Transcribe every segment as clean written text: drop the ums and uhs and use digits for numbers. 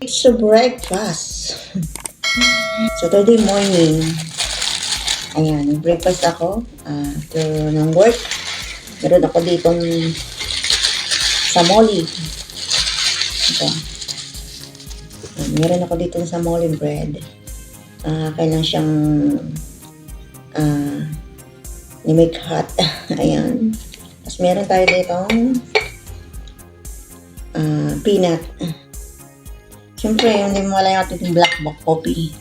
It's a breakfast. Saturday morning. Ayan, breakfast ako. After ng work. Meron ako ditong samoli. Ito. Meron ako ditong samoli bread. Kailangan siyang ni-make hot. Ayan. Tapos meron tayo ditong peanut. Siyempre, hindi mo wala yung black coffee.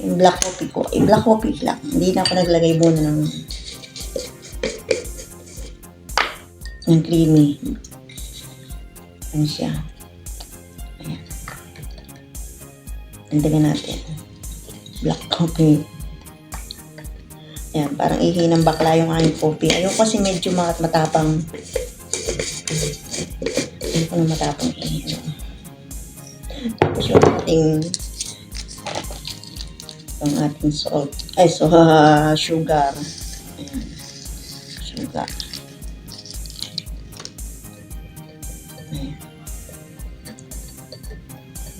Yung black coffee ko. Black coffee lang. Hindi na ako naglagay muna ng creamy. Ano siya. Ayan. Andagan natin. Black coffee. Ayan, parang ihi ng bakla yung aking coffee. Ayun kasi medyo matapang. Ayun ko na matapang ihi. Tapos yung ating salt. Sugar. Ayan. Sugar. Ayan.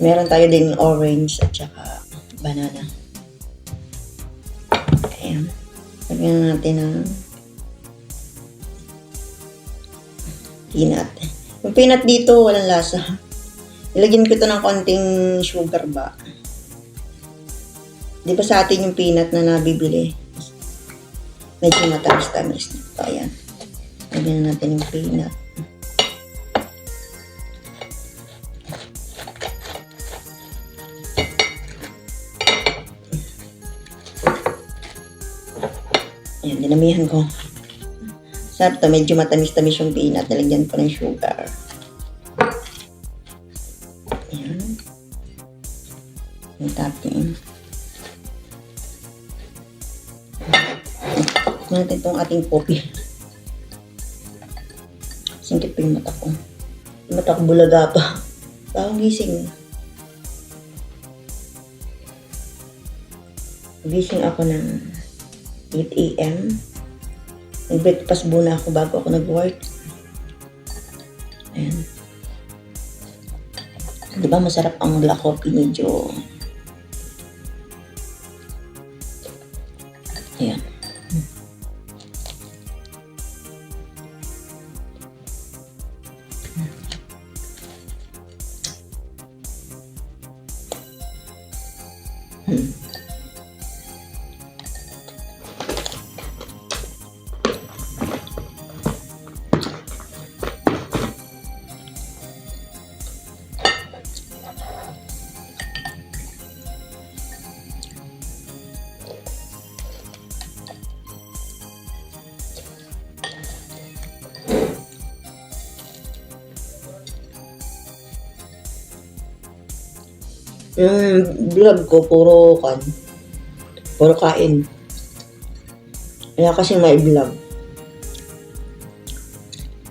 Meron tayo din orange at saka banana. Ayan. Lagyan natin ng peanut. Yung peanut dito, walang lasa. Ilagyan ko ito ng konting sugar ba. Di ba sa atin yung peanut na nabibili? Medyo matamis-tamis. So, ayan. Lagyan natin yung peanut. Ayan, dinamihan ko. Sarap to, medyo matamis-tamis yung peanut. Nalagyan ko ng sugar. Ayan. Yung topping. Natin itong ating coffee. Singkit pa yung mata ko. Yung mata ko bulaga pa. Parang gising. Gising ako ng 8 a.m. Nag-breakfast muna ako bago ako nag-work. Ayan. Diba masarap ang black coffee, medyo. Ayan. Yung vlog ko, puro kain. Kaya kasi may vlog.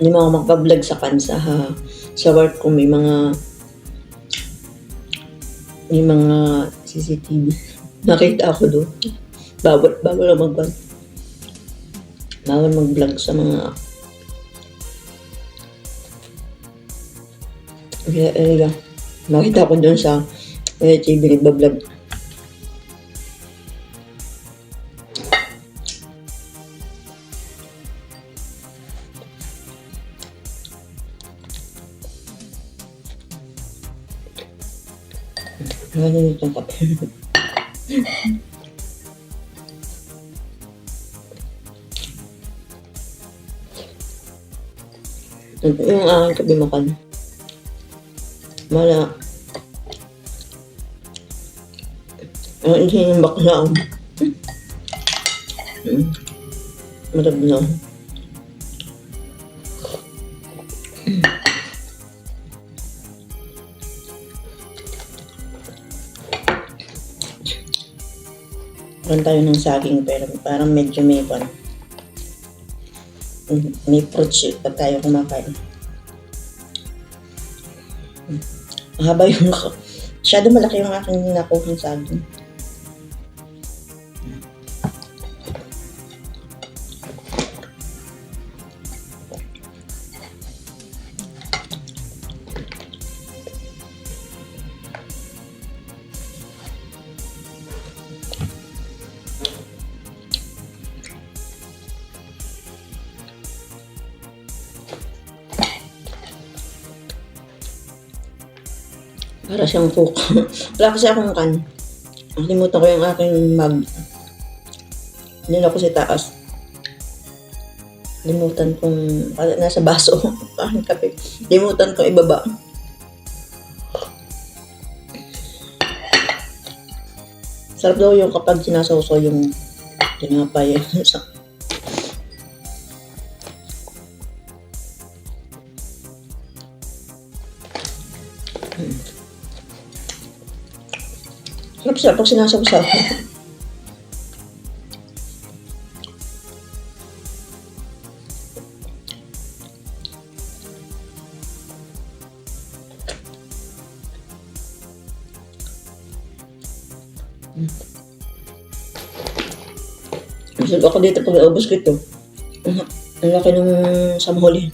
Hindi mo ako magpa-vlog sa work ko, may mga CCTV. Nakita ako doon. Bawal mag-vlog sa mga nakita ko doon sa TV nagbablog. Ano itong kape? Ito yung aking kape makan. Mala. Hindi yung bakla. Marab na. Meron tayo ng saging pero parang medyo may fruits pa tayo kumakain. Mahaba yung masyado malaki yung aking nakuhang saging. Para siyang cook. Wala kasi akong kan. Nakalimutan ko yung aking mug. Nila ko sa taas. Limutan kong nasa baso. Kain kape. Limutan kong ibaba. Sarap daw yung kapag sinasawsaw yung tinapay. Sarap siya pag sinasawsaw. Busog ako dito pag naubos ko ito. Ang laki ng samholi.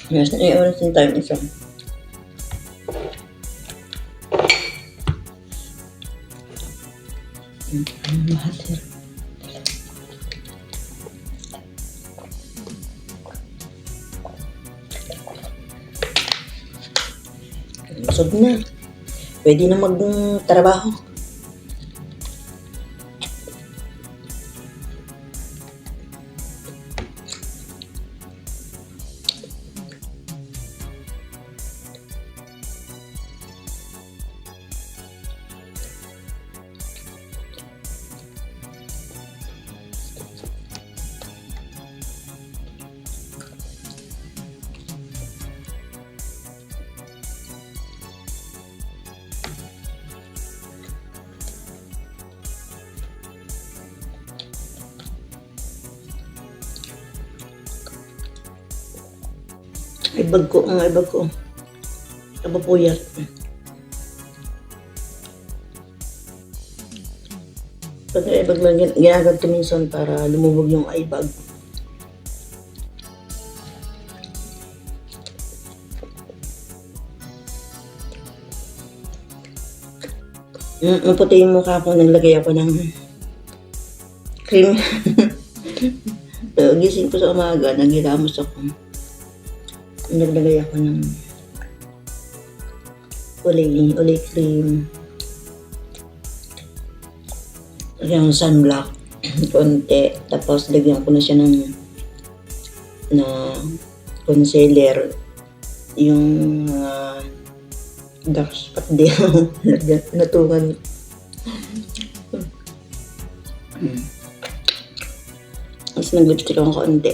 Yes, oras yung time isa. Butter. Busog na. Pwede na magtrabaho. Ibag ko, ang ibag ko. Kabapuyat. Pag ibag lang, ginagamit ko minsan para lumubog yung ibag. Maputi yung mukha ko, naglagay ako ng cream. So, gising ko sa umaga, naghilamos ako. Naglagay ako ng ulay cream. Yung sunblock, konti. Tapos, lagyan ko na siya ng concealer. Yung dark spot din. Natungan. Tapos, nag-lipstick ako konti.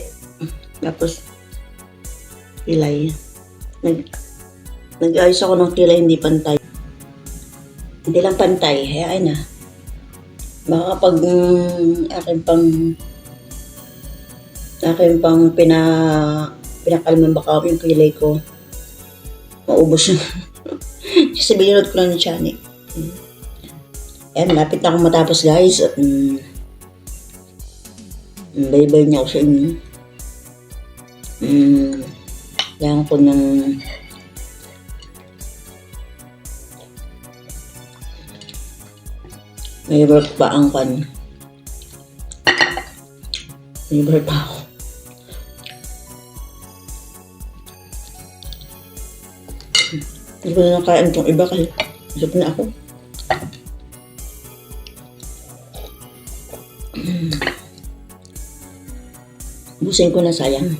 Tapos, kilay. Nag-ayos ako ng kilay, hindi pantay. Hindi lang pantay, hayaan na. Baka kapag akin pang pinakalman baka yung kilay ko maubos yun. Kasi binunod ko lang ng tiyanik. Ayan, malapit na akong matapos guys. Bye-bye niya ako sa inyo. Kailangan ko ng May work pa ang pan. May work pa ako. Hindi ko na nakain itong iba kasi isip na ako. Busin ko na, sayang.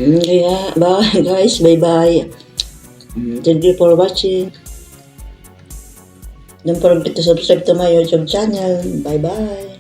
Kaya, bye guys, bye-bye. Thank you for watching. Don't forget to subscribe to my YouTube channel. Bye-bye.